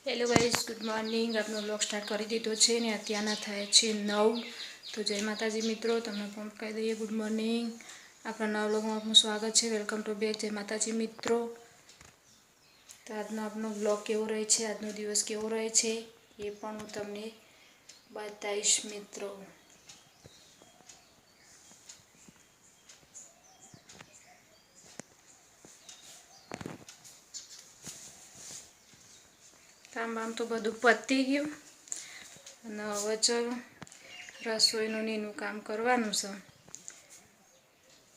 Hello guys, good morning. આપનો blog start કરી દીધો છે ને અત્યારના થાય છે 9। તો જય માતાજી મિત્રો, તમને પણ કહી દઈએ ગુડ મોર્નિંગ। આપણા નવા બ્લોગમાં આપનું સ્વાગત છે। Welcome to back. જય માતાજી મિત્રો। તો આજનો આપનો બ્લોગ કેવો રહે છે, આજનો દિવસ કેવો રહે છે એ પણ હું તમને બતાવીશ મિત્રો। કામ બામ તો બધું પતી ગયું અને હવે ચલો રસોઈનું એનું કામ કરવાનું છે।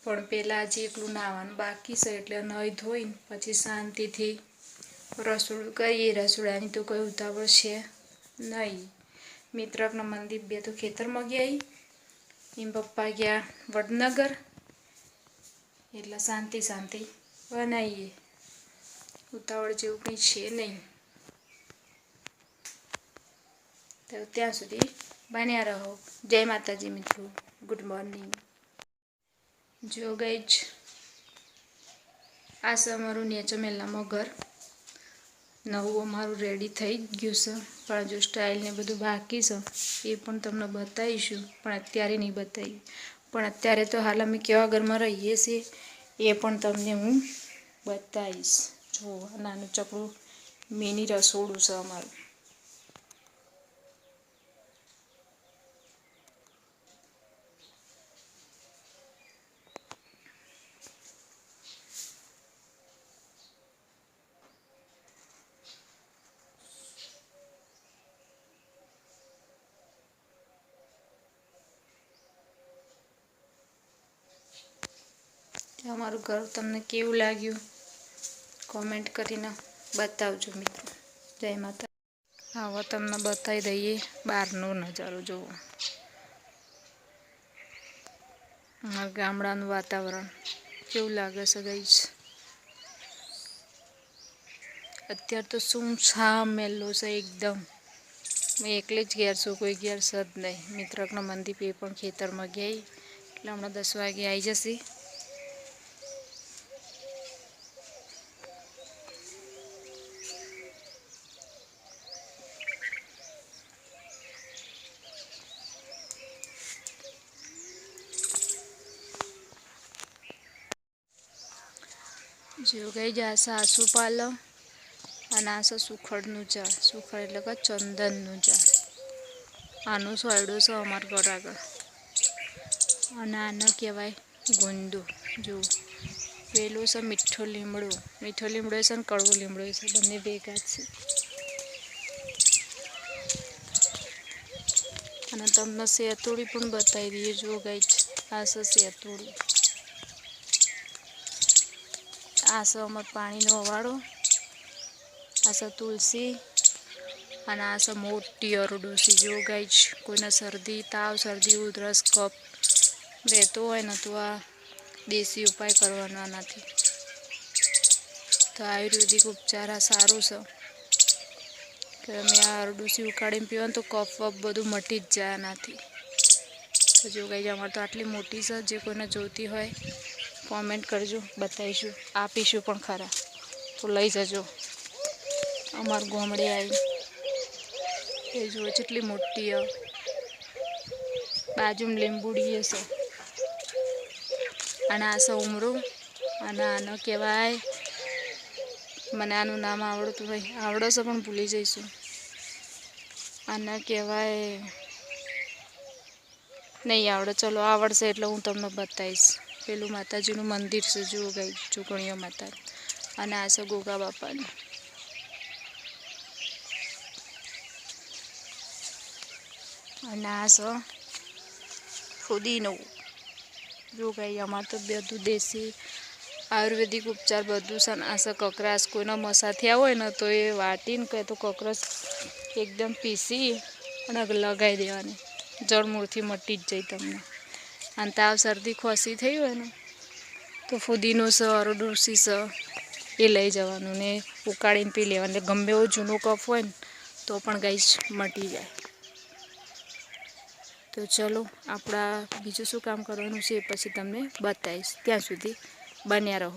પણ પહેલાં હજી એકલું નાવાનું બાકી છે, એટલે નાહી ધોઈને પછી શાંતિથી રસોડું કરીએ। રસોડાની તો કોઈ ઉતાવળ છે નહીં। મિત્રકના મંદિર બે તો ખેતરમાં ગયા, એમ પપ્પા ગયા વડનગર, એટલે શાંતિ શાંતિ બનાવીએ, ઉતાવળ જેવું કંઈ છે નહીં। તો ત્યાં સુધી બન્યા રહો। જય માતાજી મિત્રો, ગુડ મોર્નિંગ। જો ગાઈઝ, આ છે અમારું નેચર મેલામાં ઘર। નવું અમારું રેડી થઈ ગયું છે, પણ જો સ્ટાઇલ ને બધું બાકી છે એ પણ તમને બતાવીશું, પણ અત્યારે નહીં બતાવી। પણ અત્યારે તો હાલ અમે કેવા ઘરમાં રહીએ છીએ એ પણ તમને હું બતાવીશ। જો નાનું ચકડું મિની રસોડું છે અમારું। અમારું ઘર તમને કેવું લાગ્યું કોમેન્ટ કરીને બતાવજો મિત્રો। જય માતા। હવે તમને બતાવી દઈએ બહારનો નજારો। જુઓ અમારા ગામડાનું વાતાવરણ કેવું લાગે છે ગાઈઝ। અત્યારે તો સુમસામ મેલો છે એકદમ। મેં એકલી જ ઘેર છું, કોઈ ઘેર છે જ નહીં। મિત્રકના મંદિર એ પણ ખેતરમાં ગયા, એટલે હમણાં 10 વાગે આવી જશે। જો ગાઈઝ, આ છે આસોપાલવ અને આ છે સુખડનું ઝાડ। સુખડ એટલે કે ચંદનનું ઝાડ। આનું સોયડું છે અમારા ઘર આગળ, અને આને કહેવાય ગુંદો। જો પેલું છે મીઠો લીમડો। મીઠો લીમડો છે ને કડવો લીમડો છે, બંને ભેગા છે। અને તમને શેતોડી પણ બતાવી દઈએ। જો ગાઈઝ, આ છે શેતોડી। આ છે અમાર પાણીનો હવાડો। આ છે તુલસી, અને આ છે મોટી અરડુસી। જો ગાઈઝ, કોઈને શરદી તાવ, શરદી ઉધરસ કફ રહેતો હોય ને તો આ દેશી ઉપાય કરવાનો આનાથી। તો આયુર્વેદિક ઉપચાર આ સારું છે કે મેં આ અરડુસી ઉકાળીને પીવાનું તો કફ વફ બધું મટી જ જાય આનાથી। તો જો ગાઈઝ, અમારે તો આટલી મોટી છે। જે કોઈને જોઈતી હોય કોમેન્ટ કરજો, બતાવીશું, આપીશું પણ ખરા। તો લઈ જજો અમાર ગામડે આવી। એ જુઓ કેટલી મોટી છે। બાજુમાં લીંબુડી છે, અને આ છે ઉમરો, અને આને કહેવાય, મને આનું નામ આવડતું નહીં, આવડે છે પણ ભૂલી જઈશું। આને કહેવાય નહીં આવડે, ચલો આવડશે એટલે હું તમને બતાવીશ। પેલું માતાજીનું મંદિર છે, જુઓ ગાઈઝ, જોગણીઓ માતા। અને આ છે ગોગા બાપાનું। અને આ છે ફુદીનો। જો ગાઈઝ, અમારે તો બધું દેશી આયુર્વેદિક ઉપચાર બધું છે। આ છે કકરાસ। કોઈના મસા થયા હોય ને તો એ વાટીને કહે તો કકરાસ એકદમ પીસી અને લગાવી દેવાની, જળમૂળથી મટી જ જાય તમને। અને તાવ શરદી ખોસી થઈ હોય ને તો ફુદીનો છે, અરડુસી છે, એ લઈ જવાનું ને ઉકાળીને પી લેવાનું। એટલે ગમે એવો જૂનો કફ હોય ને તો પણ ગાઈઝ મટી જાય। તો ચલો, આપણા બીજું શું કામ કરવાનું છે એ પછી તમને બતાવીશ। ત્યાં સુધી બન્યા રહો।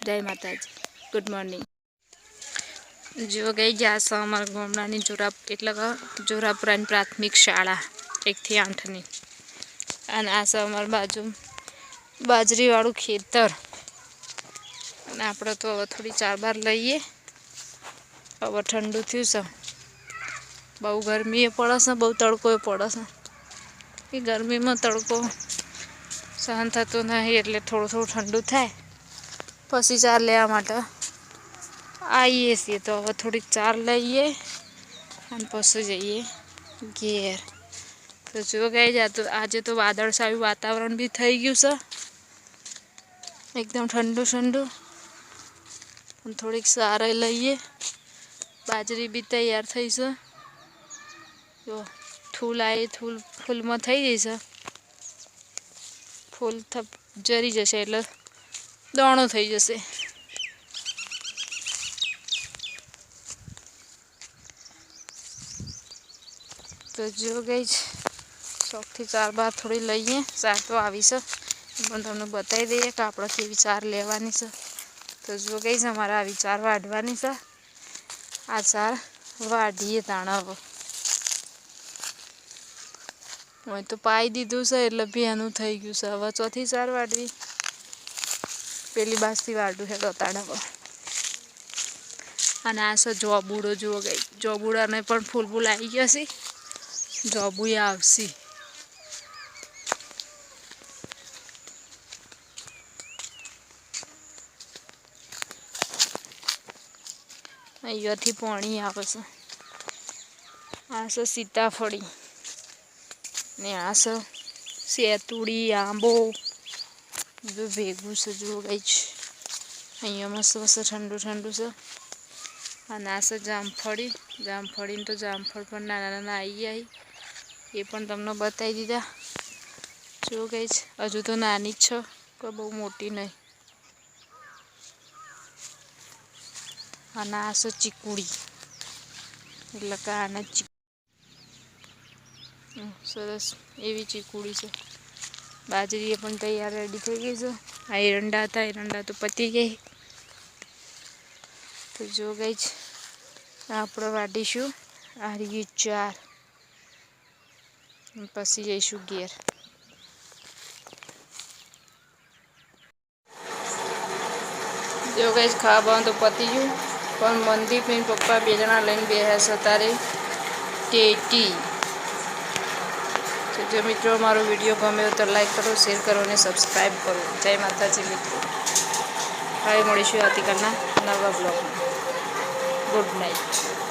જય માતાજી, ગુડ મોર્નિંગ। જો ગઈ જાસ અમારા ગામડાની જોરાપુરાની પ્રાથમિક શાળા 1 થી 8ની અને આ છે અમારી બાજુ બાજરીવાળું ખેતર અને આપણે તો હવે થોડી ચાર બાર લઈએ હવે ઠંડુ થયું છે બહુ ગરમી પડે છે બહુ તડકો પડે છે એ ગરમીમાં તડકો સહન થતો નહીં એટલે થોડું ઠંડુ થાય પછી ચાર લેવા માટે આવીએ છીએ તો હવે થોડીક ચાર લઈએ અને પછી જઈએ ઘેર તો જો ગઈ આજે તો વાદળછાયું વાતાવરણ બી થઈ ગયું છે એકદમ ઠંડુ અને થોડીક સારે લઈએ બાજરી બી તૈયાર થઈ છે જો થૂલ આવી ફૂલમાં થઈ જશે ફૂલ જરી જશે એટલે દાણો થઈ જશે તો જો ગઈ શોખથી ચાર બાર થોડી લઈએ ચાર તો આવી છે પણ તમને બતાવી દઈએ કે આપણે કેવી ચાર લેવાની છે તો જો ગઈ અમારે આવી ચાર વાઢવાની છે આ ચાર વાઢીએ તાણા હવે તો પાઈ દીધું છે એટલે ભેનું થઈ ગયું છે હવે ચોથી ચાર વાઢવી પેલી બાજથી વાઢું હેડો તાણા અને આ છે જોબુડો જુઓ ગઈ જોબુડાને પણ ફૂલ આવી ગયા છે જોબુએ આવશે અહીંયાથી પાણી આવે છે આ છે સીતાફળી ને આ છે સેતુડી આંબો બધું ભેગું છે જુઓ ગઈ અહીંયા મસ્ત ઠંડુ છે અને આ છે જામફળીને તો જામફળ પણ નાના આવી એ પણ તમને બતાવી દીધા જો ગઈ હજુ તો નાની જ છે કોઈ બહુ મોટી નહીં અને આ છે ચીકુડી એટલે કે આને સરસ એવી ચીકુડી છે બાજરી એ પણ તૈયાર રેડી થઈ ગઈ છે આ એરંડા તો પતી ગઈ તો જો ગઈ આપણે વાઢીશું આ રીત ચાર પછી જઈશું ઘેર જો ગઈ ખાવાનું તો પતી ગયું પણ મનદીપ ને પપ્પા 2 જણા લઈને બેહ્યા છે તારે ટેટી તો જો મિત્રો મારો વિડીયો ગમ્યો તો લાઈક કરો શેર કરો અને સબસ્ક્રાઈબ કરો જય માતાજી મિત્રો હવે મળીશું આવતીકાલના નવા બ્લોગમાં ગુડ નાઇટ